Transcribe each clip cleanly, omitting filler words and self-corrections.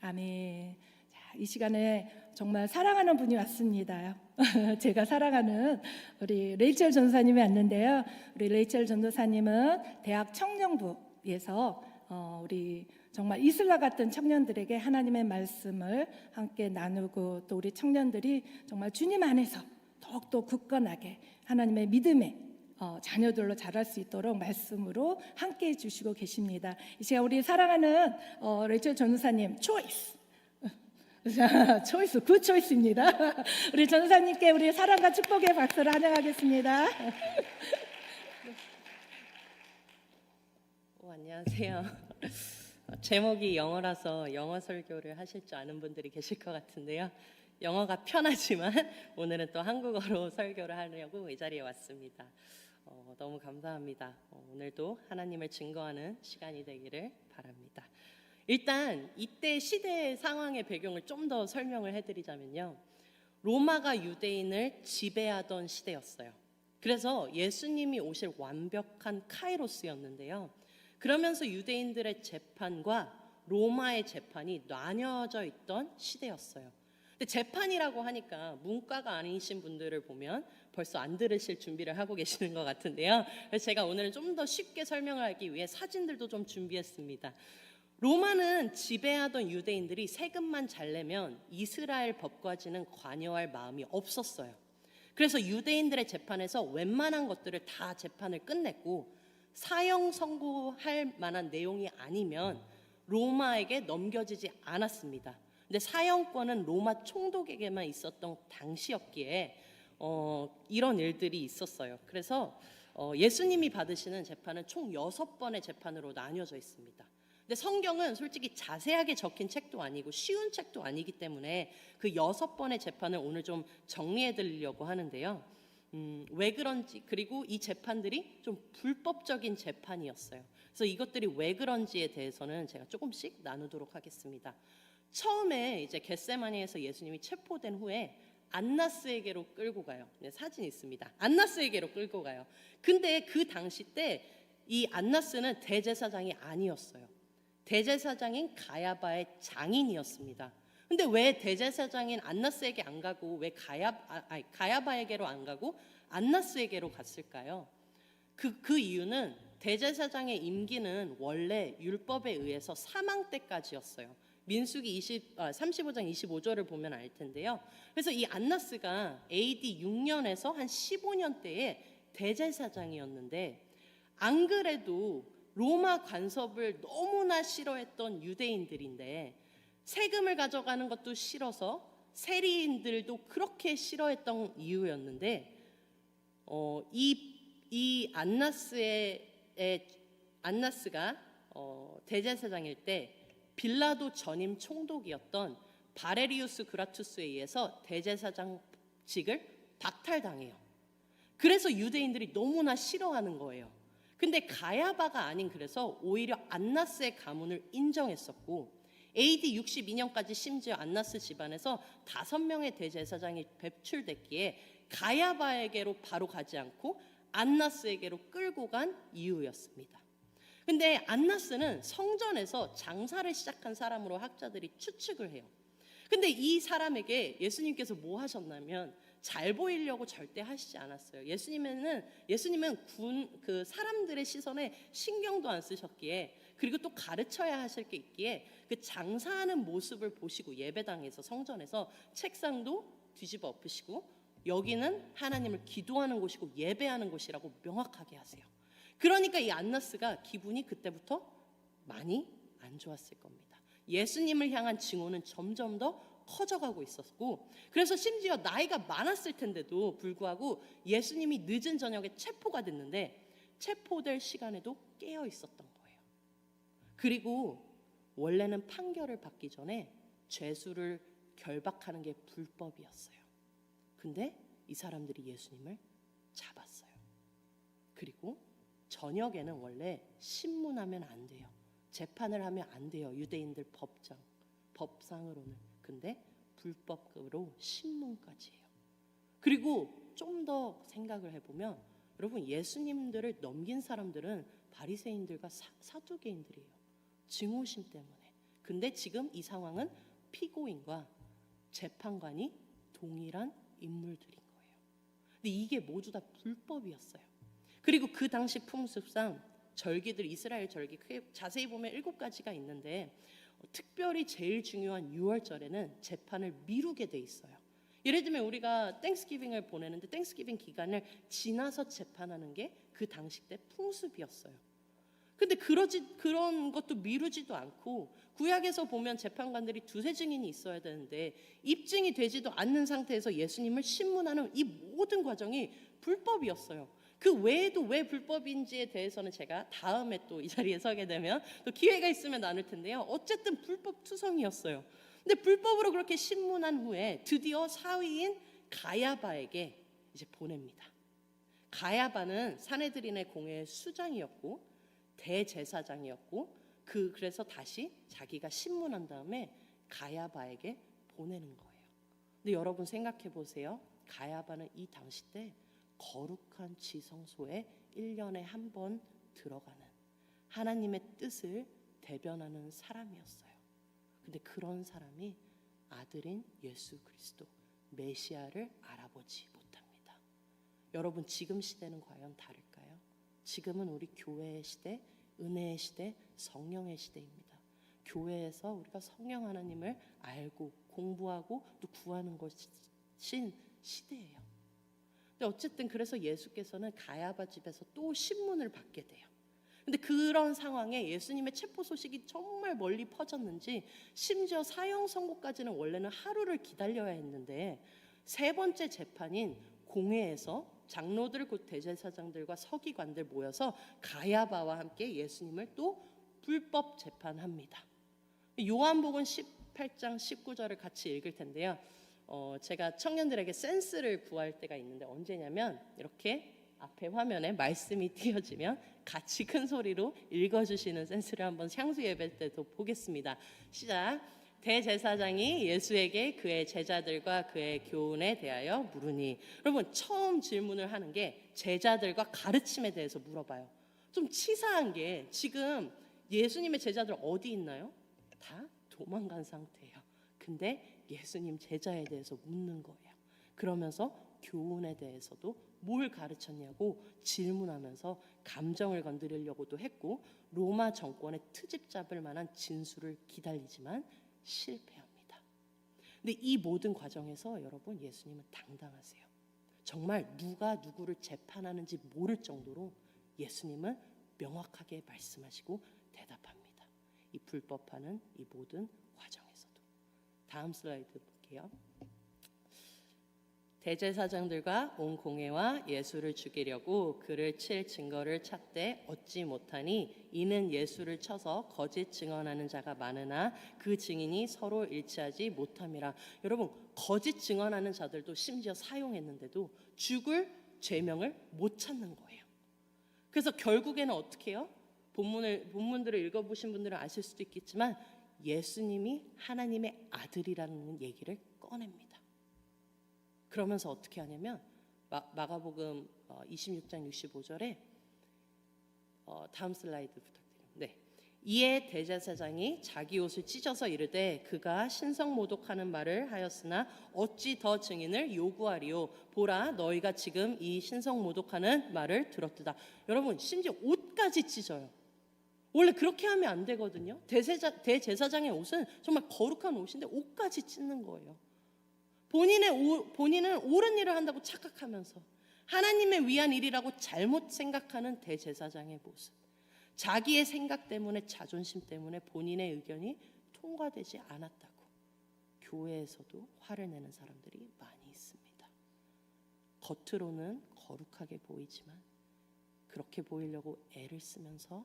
아멘. 자, 이 시간에 정말 사랑하는 분이 왔습니다. 제가 사랑하는 우리 레이첼 전도사님이 왔는데요. 우리 레이첼 전도사님은 대학 청년부에서 우리 정말 이슬라 같은 청년들에게 하나님의 말씀을 함께 나누고, 또 우리 청년들이 정말 주님 안에서 더욱더 굳건하게 하나님의 믿음의 자녀들로 자랄 수 있도록 말씀으로 함께 해주시고 계십니다. 이 시간 우리 사랑하는 레이첼 전도사님 초이스 초이스 굿 초이스입니다. 우리 전도사님께 우리 사랑과 축복의 박수를 환영하겠습니다. 안녕하세요. 제목이 영어라서 영어 설교를 하실 줄 아는 분들이 계실 것 같은데요. 영어가 편하지만 오늘은 또 한국어로 설교를 하려고 이 자리에 왔습니다. 너무 감사합니다. 오늘도 하나님을 증거하는 시간이 되기를 바랍니다. 일단 이때 시대의 상황의 배경을 좀 더 설명을 해드리자면요, 로마가 유대인을 지배하던 시대였어요. 그래서 예수님이 오실 완벽한 카이로스였는데요, 그러면서 유대인들의 재판과 로마의 재판이 나뉘어져 있던 시대였어요. 근데 재판이라고 하니까 문과가 아니신 분들을 보면 벌써 안 들으실 준비를 하고 계시는 것 같은데요. 그래서 제가 오늘은 좀 더 쉽게 설명을 하기 위해 사진들도 좀 준비했습니다. 로마는 지배하던 유대인들이 세금만 잘 내면 이스라엘 법까지는 관여할 마음이 없었어요. 그래서 유대인들의 재판에서 웬만한 것들을 다 재판을 끝냈고, 사형 선고할 만한 내용이 아니면 로마에게 넘겨지지 않았습니다. 근데 사형권은 로마 총독에게만 있었던 당시였기에 이런 일들이 있었어요. 그래서 예수님이 받으시는 재판은 총 6번의 재판으로 나뉘어져 있습니다. 근데 성경은 솔직히 자세하게 적힌 책도 아니고 쉬운 책도 아니기 때문에 그 6번의 재판을 오늘 좀 정리해 드리려고 하는데요. 왜 그런지, 그리고 이 재판들이 좀 불법적인 재판이었어요. 그래서 이것들이 왜 그런지에 대해서는 제가 조금씩 나누도록 하겠습니다. 처음에 이제 겟세마니에서 예수님이 체포된 후에 안나스에게로 끌고 가요. 네, 사진 있습니다. 안나스에게로 끌고 가요. 근데 그 당시 때 이 안나스는 대제사장이 아니었어요. 대제사장인 가야바의 장인이었습니다. 근데 왜 대제사장인 안나스에게 안 가고 왜 가야바에게로 안 가고 안나스에게로 갔을까요? 그 이유는 대제사장의 임기는 원래 율법에 의해서 사망 때까지였어요. 민수기 35장 25절을 보면 알 텐데요. 그래서 이 안나스가 AD 6년에서 한 15년 때에 대제사장이었는데, 안 그래도 로마 관섭을 너무나 싫어했던 유대인들인데 세금을 가져가는 것도 싫어서 세리인들도 그렇게 싫어했던 이유였는데, 이 안나스가 대제사장일 때 빌라도 전임 총독이었던 바레리우스 그라투스에 의해서 대제사장직을 박탈당해요. 그래서 유대인들이 너무나 싫어하는 거예요. 근데 가야바가 아닌, 그래서 오히려 안나스의 가문을 인정했었고, AD 62년까지 심지어 안나스 집안에서 5명의 대제사장이 배출됐기에 가야바에게로 바로 가지 않고 안나스에게로 끌고 간 이유였습니다. 근데 안나스는 성전에서 장사를 시작한 사람으로 학자들이 추측을 해요. 근데 이 사람에게 예수님께서 뭐 하셨냐면 잘 보이려고 절대 하시지 않았어요. 예수님은 그 사람들의 시선에 신경도 안 쓰셨기에, 그리고 또 가르쳐야 하실 게 있기에 그 장사하는 모습을 보시고 예배당에서, 성전에서 책상도 뒤집어 엎으시고 여기는 하나님을 기도하는 곳이고 예배하는 곳이라고 명확하게 하세요. 그러니까 이 안나스가 기분이 그때부터 많이 안 좋았을 겁니다. 예수님을 향한 증오는 점점 더 커져가고 있었고, 그래서 심지어 나이가 많았을 텐데도 불구하고 예수님이 늦은 저녁에 체포가 됐는데 체포될 시간에도 깨어 있었던 거예요. 그리고 원래는 판결을 받기 전에 죄수를 결박하는 게 불법이었어요. 근데 이 사람들이 예수님을 잡았어요. 그리고 저녁에는 원래 신문하면 안 돼요. 재판을 하면 안 돼요. 유대인들 법상으로는. 근데 불법으로 신문까지 해요. 그리고 좀 더 생각을 해보면, 여러분, 예수님들을 넘긴 사람들은 바리새인들과 사두개인들이에요. 증오심 때문에. 근데 지금 이 상황은 피고인과 재판관이 동일한 인물들인 거예요. 근데 이게 모두 다 불법이었어요. 그리고 그 당시 풍습상 절기들, 이스라엘 절기 크게 자세히 보면 7가지가 있는데 특별히 제일 중요한 6월절에는 재판을 미루게 돼 있어요. 예를 들면 우리가 땡스기빙을 보내는데 땡스기빙 기간을 지나서 재판하는 게 그 당시 때 풍습이었어요. 근데 그런 것도 미루지도 않고 구약에서 보면 재판관들이 두세 증인이 있어야 되는데 입증이 되지도 않는 상태에서 예수님을 신문하는 이 모든 과정이 불법이었어요. 그 외에도 왜 불법인지에 대해서는 제가 다음에 또 이 자리에 서게 되면 또 기회가 있으면 나눌 텐데요. 어쨌든 불법 투성이었어요. 근데 불법으로 그렇게 신문한 후에 드디어 사위인 가야바에게 이제 보냅니다. 가야바는 사내들인의 공회의 수장이었고 대제사장이었고 그래서 다시 자기가 신문한 다음에 가야바에게 보내는 거예요. 근데 여러분 생각해 보세요. 가야바는 이 당시 때 거룩한 지성소에 1년에 한 번 들어가는 하나님의 뜻을 대변하는 사람이었어요. 근데 그런 사람이 아들인 예수 그리스도 메시아를 알아보지 못합니다. 여러분 지금 시대는 과연 다를까요? 지금은 우리 교회의 시대, 은혜의 시대, 성령의 시대입니다. 교회에서 우리가 성령 하나님을 알고 공부하고 또 구하는 것인 시대예요. 근데 어쨌든 그래서 예수께서는 가야바 집에서 또 신문을 받게 돼요. 근데 그런 상황에 예수님의 체포 소식이 정말 멀리 퍼졌는지 심지어 사형 선고까지는 원래는 하루를 기다려야 했는데 세 번째 재판인 공회에서 장로들 곧 대제사장들과 서기관들 모여서 가야바와 함께 예수님을 또 불법 재판합니다. 요한복음 18장 19절을 같이 읽을 텐데요. 제가 청년들에게 센스를 구할 때가 있는데 언제냐면 이렇게 앞에 화면에 말씀이 띄어지면 같이 큰 소리로 읽어주시는 센스를 한번 향수 예배 때도 보겠습니다. 시작. 대제사장이 예수에게 그의 제자들과 그의 교훈에 대하여 물으니, 여러분 처음 질문을 하는 게 제자들과 가르침에 대해서 물어봐요. 좀 치사한 게 지금 예수님의 제자들 어디 있나요? 다 도망간 상태예요. 근데 예수님 제자에 대해서 묻는 거예요. 그러면서 교훈에 대해서도 뭘 가르쳤냐고 질문하면서 감정을 건드리려고도 했고 로마 정권의 트집 잡을 만한 진술을 기다리지만 실패합니다. 근데 이 모든 과정에서 여러분 예수님은 당당하세요. 정말 누가 누구를 재판하는지 모를 정도로 예수님은 명확하게 말씀하시고 대답합니다. 이 불법화는 이 모든 과정에서도. 다음 슬라이드 볼게요. 대제사장들과 온 공회와 예수를 죽이려고 그를 칠 증거를 찾되 얻지 못하니 이는 예수를 쳐서 거짓 증언하는 자가 많으나 그 증인이 서로 일치하지 못함이라. 여러분 거짓 증언하는 자들도 심지어 사용했는데도 죽을 죄명을 못 찾는 거예요. 그래서 결국에는 어떻게 해요? 본문들을 읽어보신 분들은 아실 수도 있겠지만 예수님이 하나님의 아들이라는 얘기를 꺼냅니다. 그러면서 어떻게 하냐면 마가복음 26장 65절에 다음 슬라이드 부탁드립니다. 네. 이에 대제사장이 자기 옷을 찢어서 이르되 그가 신성모독하는 말을 하였으나 어찌 더 증인을 요구하리요? 보라 너희가 지금 이 신성모독하는 말을 들었도다. 여러분 심지어 옷까지 찢어요. 원래 그렇게 하면 안 되거든요. 대제사장의 옷은 정말 거룩한 옷인데 옷까지 찢는 거예요. 본인은 옳은 일을 한다고 착각하면서 하나님의 위한 일이라고 잘못 생각하는 대제사장의 모습. 자기의 생각 때문에 자존심 때문에 본인의 의견이 통과되지 않았다고 교회에서도 화를 내는 사람들이 많이 있습니다. 겉으로는 거룩하게 보이지만 그렇게 보이려고 애를 쓰면서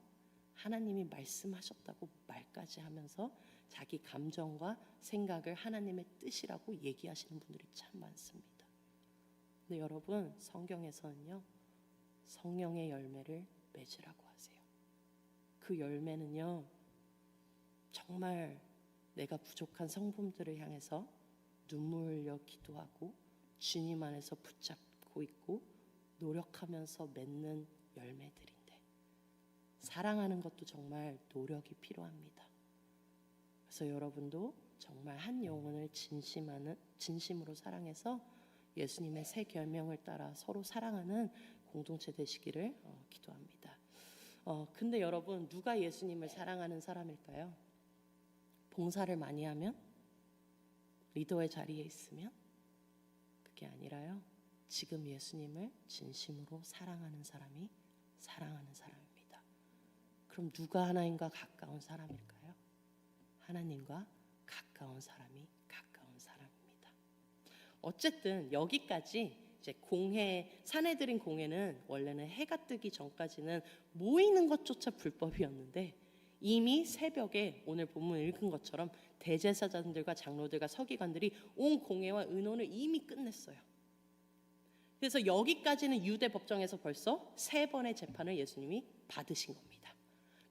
하나님이 말씀하셨다고 말까지 하면서 자기 감정과 생각을 하나님의 뜻이라고 얘기하시는 분들이 참 많습니다. 근데 여러분 성경에서는요 성령의 열매를 맺으라고 하세요. 그 열매는요 정말 내가 부족한 성품들을 향해서 눈물 흘려 기도하고 주님 안에서 붙잡고 있고 노력하면서 맺는 열매들인데 사랑하는 것도 정말 노력이 필요합니다. 그래서 여러분도 정말 한 영혼을 진심으로 사랑해서 예수님의 새 계명을 따라 서로 사랑하는 공동체 되시기를 기도합니다. 근데 여러분, 누가 예수님을 사랑하는 사람일까요? 봉사를 많이 하면? 리더의 자리에 있으면? 그게 아니라요, 지금 예수님을 진심으로 사랑하는 사람이 사랑하는 사람입니다. 그럼 누가 하나님과 가까운 사람일까요? 하나님과 가까운 사람이 가까운 사람입니다. 어쨌든 여기까지 이제 사내들인 공회는 원래는 해가 뜨기 전까지는 모이는 것조차 불법이었는데, 이미 새벽에 오늘 본문 읽은 것처럼 대제사장들과 장로들과 서기관들이 온 공회와 의논을 이미 끝냈어요. 그래서 여기까지는 유대 법정에서 벌써 3번의 재판을 예수님이 받으신 겁니다.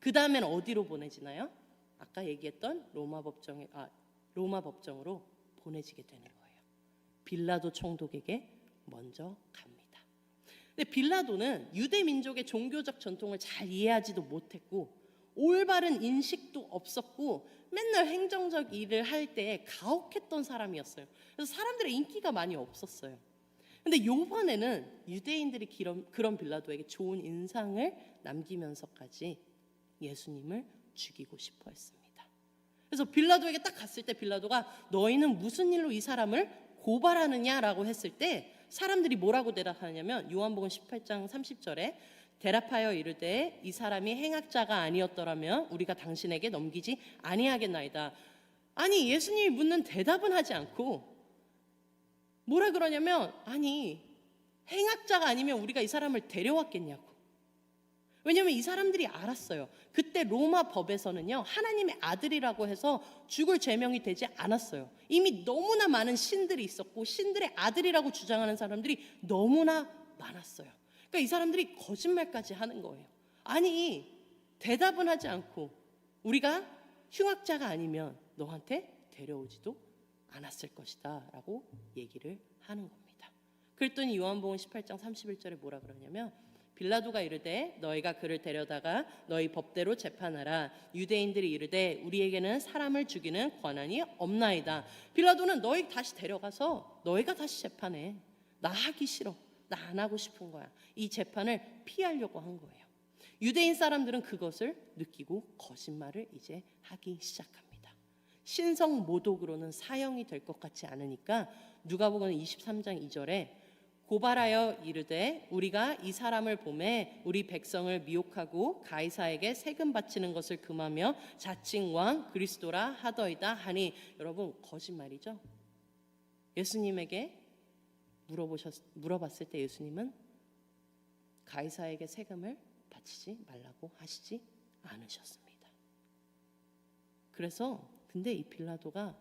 그 다음엔 어디로 보내지나요? 아까 얘기했던 로마 법정으로 보내지게 되는 거예요. 빌라도 총독에게 먼저 갑니다. 근데 빌라도는 유대 민족의 종교적 전통을 잘 이해하지도 못했고 올바른 인식도 없었고 맨날 행정적 일을 할 때 가혹했던 사람이었어요. 그래서 사람들의 인기가 많이 없었어요. 근데 이번에는 유대인들이 그런 빌라도에게 좋은 인상을 남기면서까지 예수님을 죽이고 싶어 했습니다. 그래서 빌라도에게 딱 갔을 때 빌라도가 너희는 무슨 일로 이 사람을 고발하느냐라고 했을 때 사람들이 뭐라고 대답하냐면 요한복음 18장 30절에 대답하여 이르되 이 사람이 행악자가 아니었더라면 우리가 당신에게 넘기지 아니하겠나이다. 아니, 예수님이 묻는 대답은 하지 않고 뭐라 그러냐면, 아니, 행악자가 아니면 우리가 이 사람을 데려왔겠냐고. 왜냐하면 이 사람들이 알았어요. 그때 로마 법에서는요, 하나님의 아들이라고 해서 죽을 제명이 되지 않았어요. 이미 너무나 많은 신들이 있었고 신들의 아들이라고 주장하는 사람들이 너무나 많았어요. 그러니까 이 사람들이 거짓말까지 하는 거예요. 아니, 대답은 하지 않고 우리가 흉악자가 아니면 너한테 데려오지도 않았을 것이다 라고 얘기를 하는 겁니다. 그랬더니 요한복음 18장 31절에 뭐라 그러냐면 빌라도가 이르되 너희가 그를 데려다가 너희 법대로 재판하라. 유대인들이 이르되 우리에게는 사람을 죽이는 권한이 없나이다. 빌라도는 너희 다시 데려가서 너희가 다시 재판해. 나 하기 싫어. 나 안 하고 싶은 거야. 이 재판을 피하려고 한 거예요. 유대인 사람들은 그것을 느끼고 거짓말을 이제 하기 시작합니다. 신성 모독으로는 사형이 될 것 같지 않으니까 누가복음 23장 2절에 고발하여 이르되 우리가 이 사람을 보매 우리 백성을 미혹하고 가이사에게 세금 바치는 것을 금하며 자칭 왕 그리스도라 하더이다 하니, 여러분 거짓말이죠. 예수님에게 물어봤을 때 예수님은 가이사에게 세금을 바치지 말라고 하시지 않으셨습니다. 그래서 근데 이 빌라도가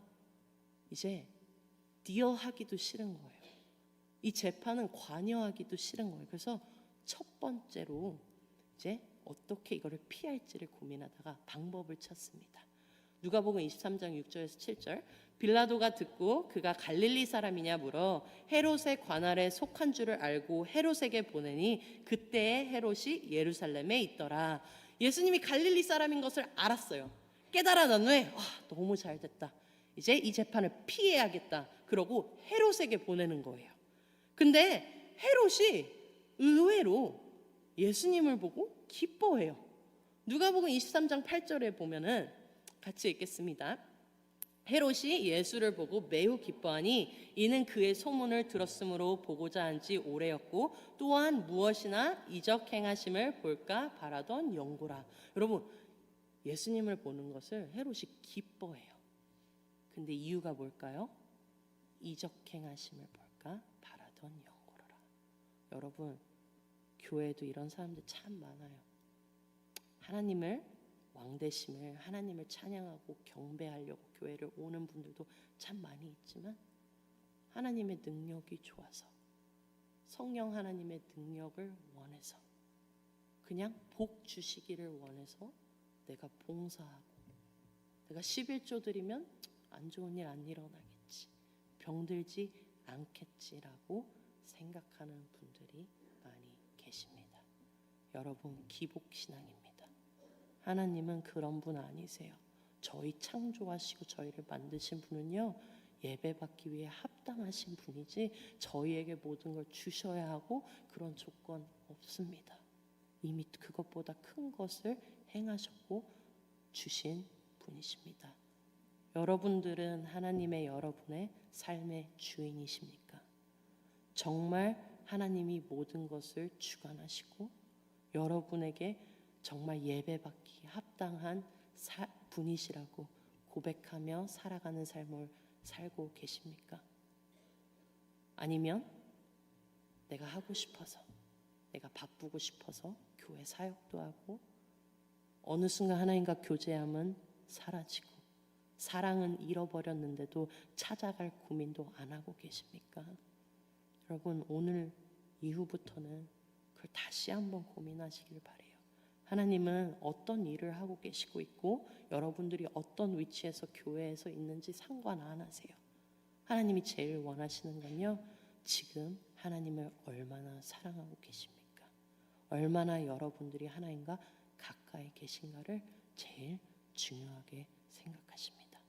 이제 디어하기도 싫은 거예요. 이 재판은 관여하기도 싫은 거예요. 그래서 첫 번째로 이제 어떻게 이거를 피할지를 고민하다가 방법을 찾습니다. 누가복음 23장 6절에서 7절 빌라도가 듣고 그가 갈릴리 사람이냐 물어 헤롯의 관할에 속한 줄을 알고 헤롯에게 보내니 그때에 헤롯이 예루살렘에 있더라. 예수님이 갈릴리 사람인 것을 알았어요. 깨달아 난 후에 너무 잘됐다. 이제 이 재판을 피해야겠다. 그러고 헤롯에게 보내는 거예요. 근데 헤롯이 의외로 예수님을 보고 기뻐해요. 누가복음 23장 8절에 보면은 같이 읽겠습니다. 헤롯이 예수를 보고 매우 기뻐하니 이는 그의 소문을 들었으므로 보고자 한 지 오래였고 또한 무엇이나 이적 행하심을 볼까 바라던 영고라. 여러분, 예수님을 보는 것을 헤롯이 기뻐해요. 근데 이유가 뭘까요? 이적 행하심을 볼까 바라던 영고라. 여러분, 교회에도 이런 사람들 참 많아요. 하나님을 왕되심을, 하나님을 찬양하고 경배하려고 교회를 오는 분들도 참 많이 있지만 하나님의 능력이 좋아서, 성령 하나님의 능력을 원해서, 그냥 복 주시기를 원해서 내가 봉사하고 내가 11조 드리면 안 좋은 일 안 일어나겠지, 병들지 않겠지라고 생각하는 분들이 많이 계십니다. 여러분, 기복신앙입니다. 하나님은 그런 분 아니세요. 저희 창조하시고 저희를 만드신 분은요, 예배받기 위해 합당하신 분이지 저희에게 모든 걸 주셔야 하고 그런 조건 없습니다. 이미 그것보다 큰 것을 행하셨고 주신 분이십니다. 여러분들은 하나님의 여러분의 삶의 주인이십니까? 정말 하나님이 모든 것을 주관하시고 여러분에게 정말 예배받기 합당한 분이시라고 고백하며 살아가는 삶을 살고 계십니까? 아니면 내가 하고 싶어서, 내가 바쁘고 싶어서 교회 사역도 하고 어느 순간 하나님과 교제함은 사라지고 사랑은 잃어버렸는데도 찾아갈 고민도 안 하고 계십니까? 여러분, 오늘 이후부터는 그걸 다시 한번 고민하시길 바래요. 하나님은 어떤 일을 하고 계시고 있고 여러분들이 어떤 위치에서 교회에서 있는지 상관 안 하세요. 하나님이 제일 원하시는 건요, 지금 하나님을 얼마나 사랑하고 계십니까? 얼마나 여러분들이 하나님과 가까이 계신가를 제일 중요하게 생각하십니다.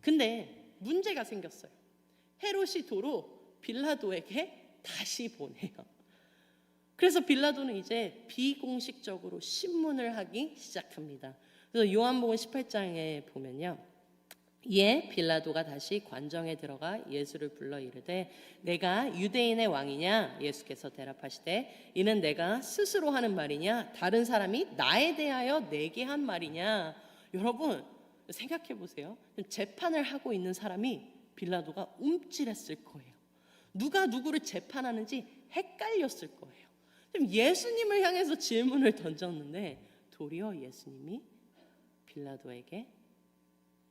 근데 문제가 생겼어요. 헤롯이 도로 빌라도에게 다시 보내요. 그래서 빌라도는 이제 비공식적으로 신문을 하기 시작합니다. 그래서 요한복음 18장에 보면요, 이에 빌라도가 다시 관정에 들어가 예수를 불러 이르되 내가 유대인의 왕이냐? 예수께서 대답하시되 이는 내가 스스로 하는 말이냐? 다른 사람이 나에 대하여 내게 한 말이냐? 여러분 생각해 보세요. 재판을 하고 있는 사람이 빌라도가 움찔했을 거예요. 누가 누구를 재판하는지 헷갈렸을 거예요. 예수님을 향해서 질문을 던졌는데 도리어 예수님이 빌라도에게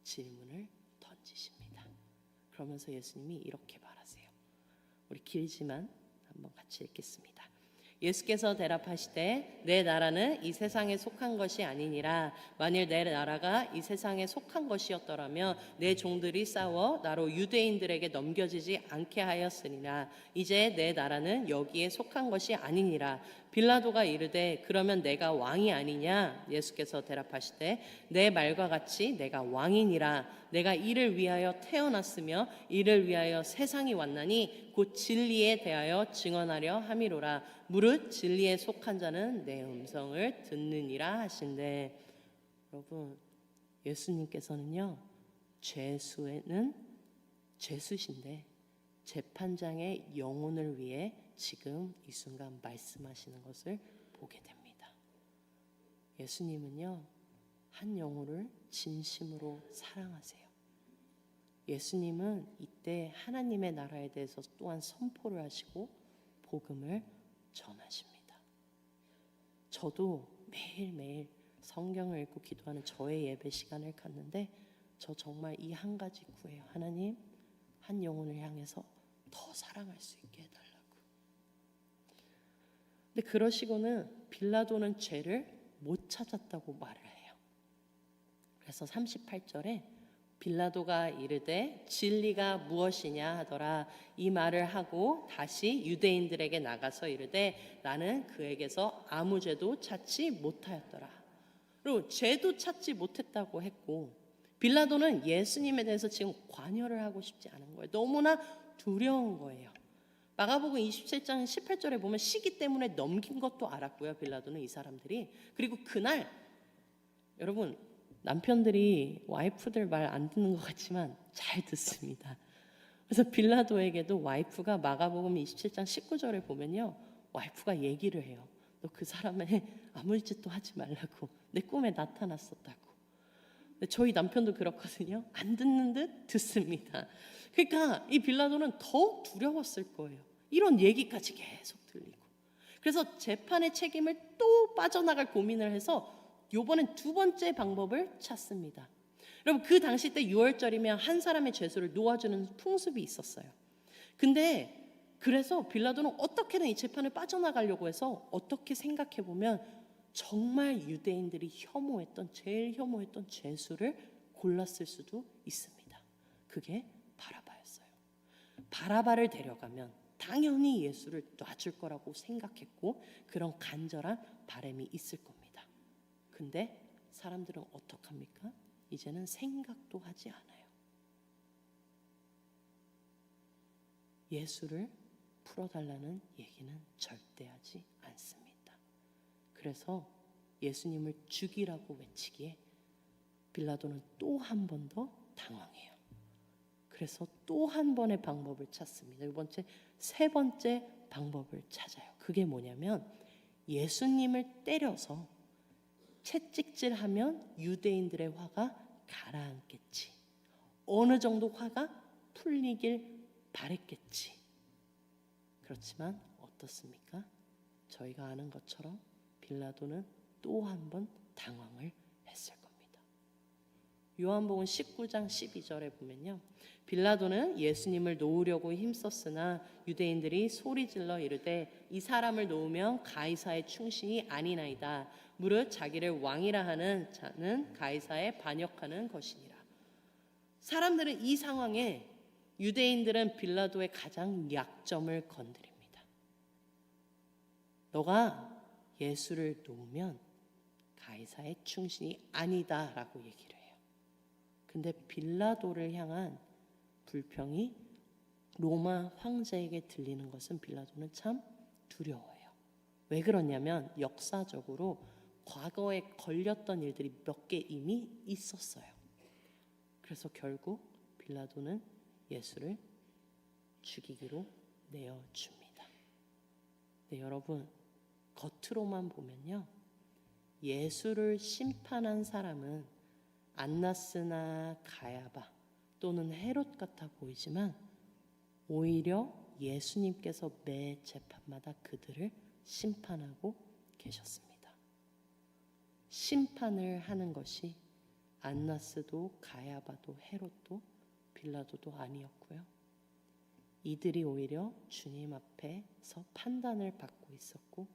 질문을 던지십니다. 그러면서 예수님이 이렇게 말하세요. 우리 길지만 한번 같이 읽겠습니다. 예수께서 대답하시되 내 나라는 이 세상에 속한 것이 아니니라. 만일 내 나라가 이 세상에 속한 것이었더라면 내 종들이 싸워 나로 유대인들에게 넘겨지지 않게 하였으리라. 이제 내 나라는 여기에 속한 것이 아니니라. 빌라도가 이르되 그러면 내가 왕이 아니냐? 예수께서 대답하시되 내 말과 같이 내가 왕이니라. 내가 이를 위하여 태어났으며 이를 위하여 세상이 왔나니 곧 진리에 대하여 증언하려 함이로라. 무릇 진리에 속한 자는 내 음성을 듣느니라 하신대. 여러분, 예수님께서는요, 죄수신데 재판장의 영혼을 위해 지금 이 순간 말씀하시는 것을 보게 됩니다. 예수님은요, 한 영혼을 진심으로 사랑하세요. 예수님은 이때 하나님의 나라에 대해서 또한 선포를 하시고 복음을 전하십니다. 저도 매일매일 성경을 읽고 기도하는 저의 예배 시간을 갖는데 저 정말 이 한 가지 구해요. 하나님, 한 영혼을 향해서 더 사랑할 수 있게 해달라고. 근데 그러시고는 빌라도는 죄를 못 찾았다고 말을 해요. 그래서 38절에 빌라도가 이르되 진리가 무엇이냐 하더라. 이 말을 하고 다시 유대인들에게 나가서 이르되 나는 그에게서 아무 죄도 찾지 못하였더라. 그리고 죄도 찾지 못했다고 했고 빌라도는 예수님에 대해서 지금 관여를 하고 싶지 않은 거예요. 너무나 두려운 거예요. 마가복음 27장 18절에 보면 시기 때문에 넘긴 것도 알았고요. 빌라도는 이 사람들이. 그리고 그날 여러분 남편들이 와이프들 말 안 듣는 것 같지만 잘 듣습니다. 그래서 빌라도에게도 와이프가 마가복음 27장 19절에 보면요, 와이프가 얘기를 해요. 너 그 사람의 아무 짓도 하지 말라고. 내 꿈에 나타났었다고. 근데 저희 남편도 그렇거든요. 안 듣는 듯 듣습니다. 그러니까 이 빌라도는 더욱 두려웠을 거예요. 이런 얘기까지 계속 들리고. 그래서 재판의 책임을 또 빠져나갈 고민을 해서 요번엔 두 번째 방법을 찾습니다. 여러분 그 당시 때 6월절이면 한 사람의 죄수를 놓아주는 풍습이 있었어요. 근데 그래서 빌라도는 어떻게든 이 재판을 빠져나가려고 해서 어떻게 생각해보면 정말 유대인들이 제일 혐오했던 죄수를 골랐을 수도 있습니다. 그게 바라바였어요. 바라바를 데려가면 당연히 예수를 놔줄 거라고 생각했고 그런 간절한 바람이 있을 겁니다. 근데 사람들은 어떡합니까? 이제는 생각도 하지 않아요. 예수를 풀어달라는 얘기는 절대 하지 않습니다. 그래서 예수님을 죽이라고 외치기에 빌라도는 또 한 번 더 당황해요. 그래서 또 한 번의 방법을 찾습니다. 세 번째 방법을 찾아요. 그게 뭐냐면 예수님을 때려서 채찍질하면 유대인들의 화가 가라앉겠지. 어느 정도 화가 풀리길 바랬겠지. 그렇지만 어떻습니까? 저희가 아는 것처럼 빌라도는 또 한 번 당황을 했을 겁니다. 요한복음 19장 12절에 보면요, 빌라도는 예수님을 놓으려고 힘썼으나 유대인들이 소리질러 이르되 이 사람을 놓으면 가이사의 충신이 아니나이다. 무릇 자기를 왕이라 하는 자는 가이사에 반역하는 것이니라. 사람들은 이 상황에 유대인들은 빌라도의 가장 약점을 건드립니다. 너가 예수를 놓으면 가이사의 충신이 아니다라고 얘기를 해요. 근데 빌라도를 향한 불평이 로마 황제에게 들리는 것은 빌라도는 참 두려워해요. 왜 그러냐면 역사적으로 과거에 걸렸던 일들이 몇 개 이미 있었어요. 그래서 결국 빌라도는 예수를 죽이기로 내어줍니다. 네, 여러분, 겉으로만 보면요, 예수를 심판한 사람은 안나스나 가야바 또는 헤롯 같아 보이지만 오히려 예수님께서 매 재판마다 그들을 심판하고 계셨습니다. 심판을 하는 것이 안나스도 가야바도 헤롯도 빌라도도 아니었고요. 이들이 오히려 주님 앞에서 판단을 받고 있었고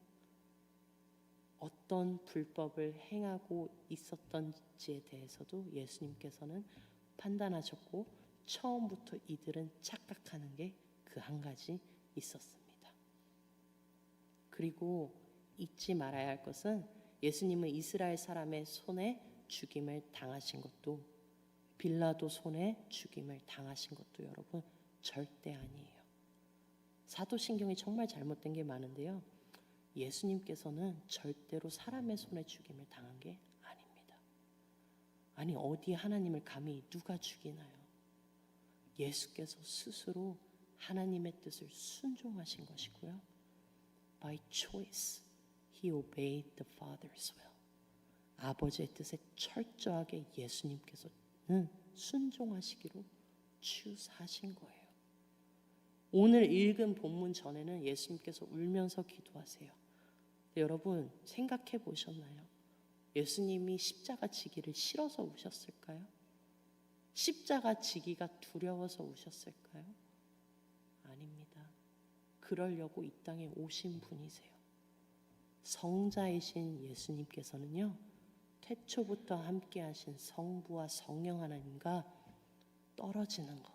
어떤 불법을 행하고 있었던지에 대해서도 예수님께서는 판단하셨고 처음부터 이들은 착각하는 게 그 한 가지 있었습니다. 그리고 잊지 말아야 할 것은 예수님은 이스라엘 사람의 손에 죽임을 당하신 것도 빌라도 손에 죽임을 당하신 것도 여러분 절대 아니에요. 사도신경이 정말 잘못된 게 많은데요, 예수님께서는 절대로 사람의 손에 죽임을 당한 게 아닙니다. 아니 어디 하나님을 감히 누가 죽이나요? 예수께서 스스로 하나님의 뜻을 순종하신 것이고요. By choice, he obeyed the Father's will. 아버지의 뜻에 철저하게 예수님께서는 순종하시기로 추사하신 거예요. 오늘 읽은 본문 전에는 예수님께서 울면서 기도하세요. 여러분 생각해 보셨나요? 예수님이 십자가 지기를 싫어서 우셨을까요? 십자가 지기가 두려워서 우셨을까요? 아닙니다. 그러려고 이 땅에 오신 분이세요. 성자이신 예수님께서는요, 태초부터 함께 하신 성부와 성령 하나님과 떨어지는 것,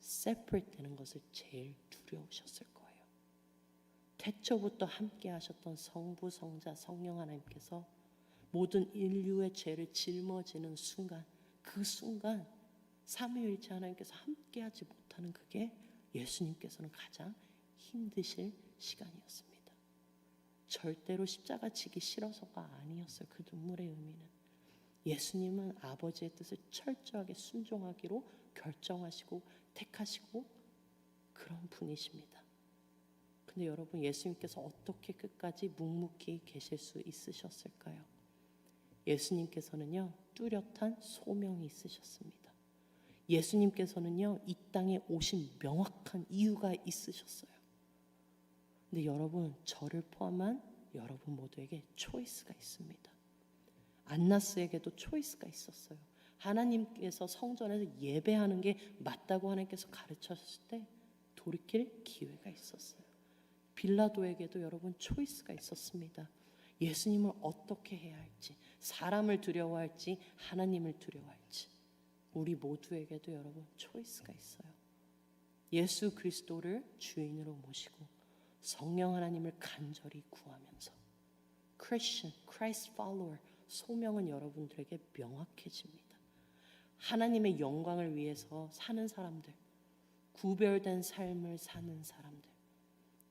separate 되는 것을 제일 두려우셨을 거예요. 태초부터 함께 하셨던 성부, 성자, 성령 하나님께서 모든 인류의 죄를 짊어지는 순간, 그 순간 삼위일체 하나님께서 함께 하지 못하는 그게 예수님께서는 가장 힘드실 시간이었습니다. 절대로 십자가 지기 싫어서가 아니었어요. 그 눈물의 의미는 예수님은 아버지의 뜻을 철저하게 순종하기로 결정하시고 택하시고 그런 분이십니다. 근데 여러분 예수님께서 어떻게 끝까지 묵묵히 계실 수 있으셨을까요? 예수님께서는요 뚜렷한 소명이 있으셨습니다. 예수님께서는요 이 땅에 오신 명확한 이유가 있으셨어요. 근데 여러분 저를 포함한 여러분 모두에게 초이스가 있습니다. 안나스에게도 초이스가 있었어요. 하나님께서 성전에서 예배하는 게 맞다고 하나님께서 가르쳤을 때 돌이킬 기회가 있었어요. 빌라도에게도 여러분 초이스가 있었습니다. 예수님을 어떻게 해야 할지, 사람을 두려워할지 하나님을 두려워할지 우리 모두에게도 여러분 초이스가 있어요. 예수 그리스도를 주인으로 모시고 성령 하나님을 간절히 구하면서 Christian, Christ follower 소명은 여러분들에게 명확해집니다. 하나님의 영광을 위해서 사는 사람들, 구별된 삶을 사는 사람들.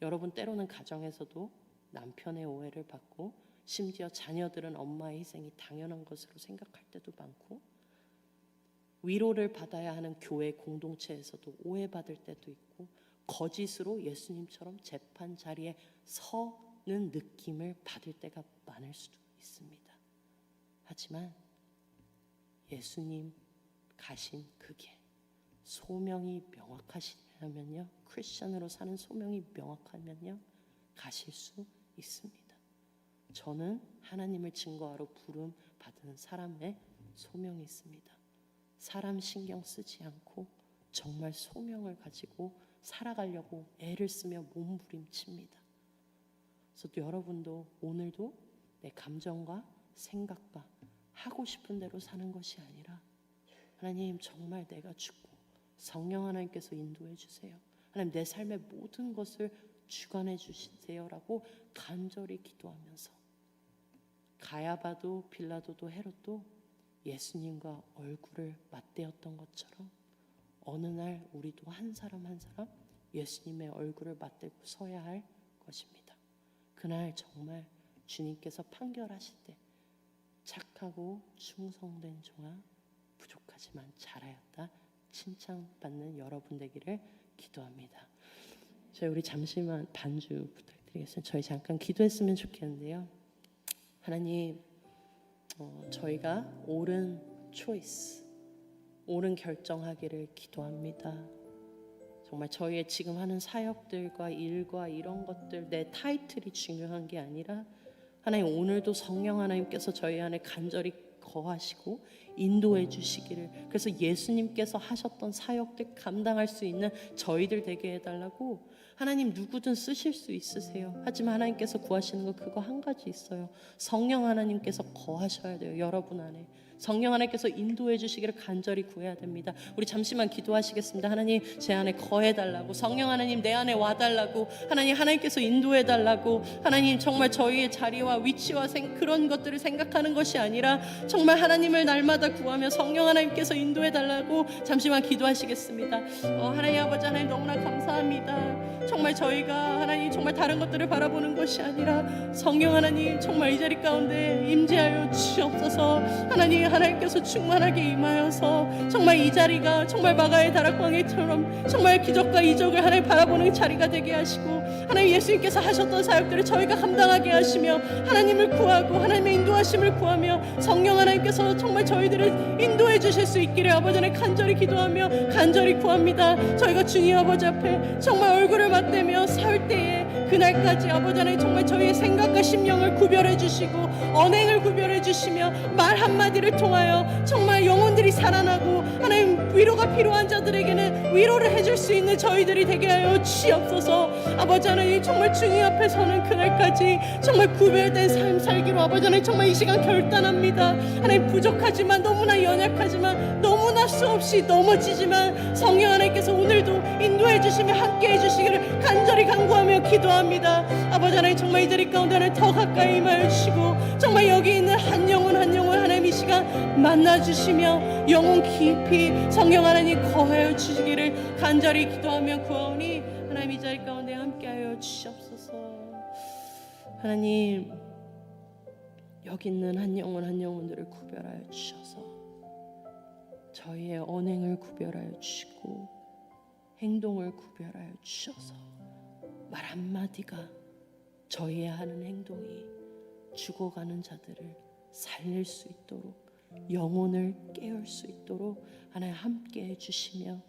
여러분 때로는 가정에서도 남편의 오해를 받고 심지어 자녀들은 엄마의 희생이 당연한 것으로 생각할 때도 많고, 위로를 받아야 하는 교회 공동체에서도 오해받을 때도 있고, 거짓으로 예수님처럼 재판 자리에 서는 느낌을 받을 때가 많을 수도 있습니다. 하지만 예수님 가신 그 길, 소명이 명확하시냐면요, 크리스천으로 사는 소명이 명확하면요, 가실 수 있습니다. 저는 하나님을 증거하러 부름 받은 사람의 소명이 있습니다. 사람 신경 쓰지 않고 정말 소명을 가지고 살아가려고 애를 쓰며 몸부림칩니다. 그래서 여러분도 오늘도 내 감정과 생각과 하고 싶은 대로 사는 것이 아니라, 하나님 정말 내가 죽고 성령 하나님께서 인도해 주세요, 하나님 내 삶의 모든 것을 주관해 주시세요라고 간절히 기도하면서, 가야바도 빌라도도 헤롯도 예수님과 얼굴을 맞대었던 것처럼 어느 날 우리도 한 사람 한 사람 예수님의 얼굴을 맞대고 서야 할 것입니다. 그날 정말 주님께서 판결하실 때 착하고 충성된 종아, 부족하지만 잘하였다 칭찬받는 여러분 되기를 기도합니다. 저희 우리 잠시만 반주 부탁드리겠습니다. 저희 잠깐 기도했으면 좋겠는데요. 하나님, 저희가 옳은 초이스, 옳은 결정하기를 기도합니다. 정말 저희의 지금 하는 사역들과 일과 이런 것들, 내 타이틀이 중요한 게 아니라, 하나님 오늘도 성령 하나님께서 저희 안에 간절히 거하시고 인도해 주시기를, 그래서 예수님께서 하셨던 사역들 감당할 수 있는 저희들 되게 해달라고. 하나님 누구든 쓰실 수 있으세요. 하지만 하나님께서 구하시는 거 그거 한 가지 있어요. 성령 하나님께서 거하셔야 돼요. 여러분 안에 성령 하나님께서 인도해 주시기를 간절히 구해야 됩니다. 우리 잠시만 기도하시겠습니다. 하나님 제 안에 거해달라고, 성령 하나님 내 안에 와달라고, 하나님께서 인도해달라고. 하나님 정말 저희의 자리와 위치와 그런 것들을 생각하는 것이 아니라 정말 하나님을 날마다 구하며 성령 하나님께서 인도해달라고 잠시만 기도하시겠습니다. 하나님 아버지, 하나님 너무나 감사합니다. 정말 저희가 하나님 정말 다른 것들을 바라보는 것이 아니라 성령 하나님 정말 이 자리 가운데 임재하여 주시옵소서. 하나님께서 충만하게 임하여서 정말 이 자리가 정말 마가의 다락방처럼 정말 기적과 이적을 하나님 바라보는 자리가 되게 하시고, 하나님 예수님께서 하셨던 사역들을 저희가 감당하게 하시며 하나님을 구하고 하나님의 인도하심을 구하며 성령 하나님께서 정말 저희들을 인도해 주실 수 있기를 아버지 하나님 간절히 기도하며 간절히 구합니다. 저희가 주님 아버지 앞에 정말 얼굴을 맞대며 살 때에 그날까지 아버지 하나님 정말 저희의 생각과 심령을 구별해 주시고 언행을 구별해 주시며 말 한마디를 통하여 정말 영혼들이 살아나고 하나님 위로가 필요한 자들에게는 위로를 해줄 수 있는 저희들이 되게 하여 주시옵소서. 아버지 하나님 정말 주님 앞에 서는 그날까지 정말 구별된 삶 살기로 아버지 하나님 정말 이 시간 결단합니다. 하나님 부족하지만 너무나 연약하지만 너무나 수없이 넘어지지만 성령 하나님께서 오늘도 인도해 주시며 함께 해주시기를 간절히 간구하며 기도합니다. 아버지 하나님 정말 이 자리 가운데 하나님 더 가까이 임하여 주시고 정말 여기 있는 한 영혼 한 영혼 하나님 이 시간 만나주시며 영혼 깊이 성령 하나님 거하여 주시기를 간절히 기도하며 구하오니 하나님 이 자리 가운데 함께하여 주시옵소서. 하나님 여기 있는 한 영혼 한 영혼들을 구별하여 주셔서 저희의 언행을 구별하여 주시고 행동을 구별하여 주셔서 말 한마디가 저희의 하는 행동이 죽어가는 자들을 살릴 수 있도록 영혼을 깨울 수 있도록 하나님 함께 해주시며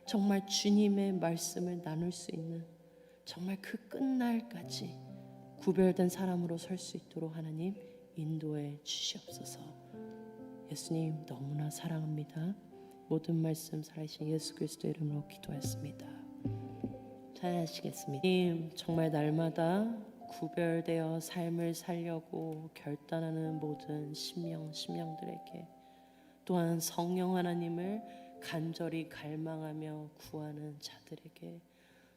정말 주님의 말씀을 나눌 수 있는 정말 그 끝날까지 구별된 사람으로 설 수 있도록 하나님 인도해 주시옵소서. 예수님 너무나 사랑합니다. 모든 말씀 살아계신 예수 그리스도의 이름으로 기도했습니다. 찬양하시겠습니다. 주님 정말 날마다 구별되어 삶을 살려고 결단하는 모든 심령들에게, 또한 성령 하나님을 간절히 갈망하며 구하는 자들에게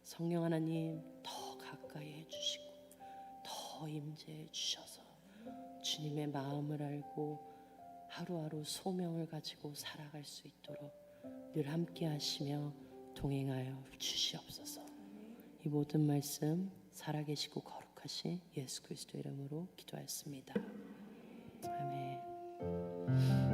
성령 하나님 더 가까이 해주시고 더 임재해 주셔서 주님의 마음을 알고 하루하루 소명을 가지고 살아갈 수 있도록 늘 함께 하시며 동행하여 주시옵소서. 이 모든 말씀 살아계시고 거룩하신 예수 그리스도 이름으로 기도하였습니다. 아멘.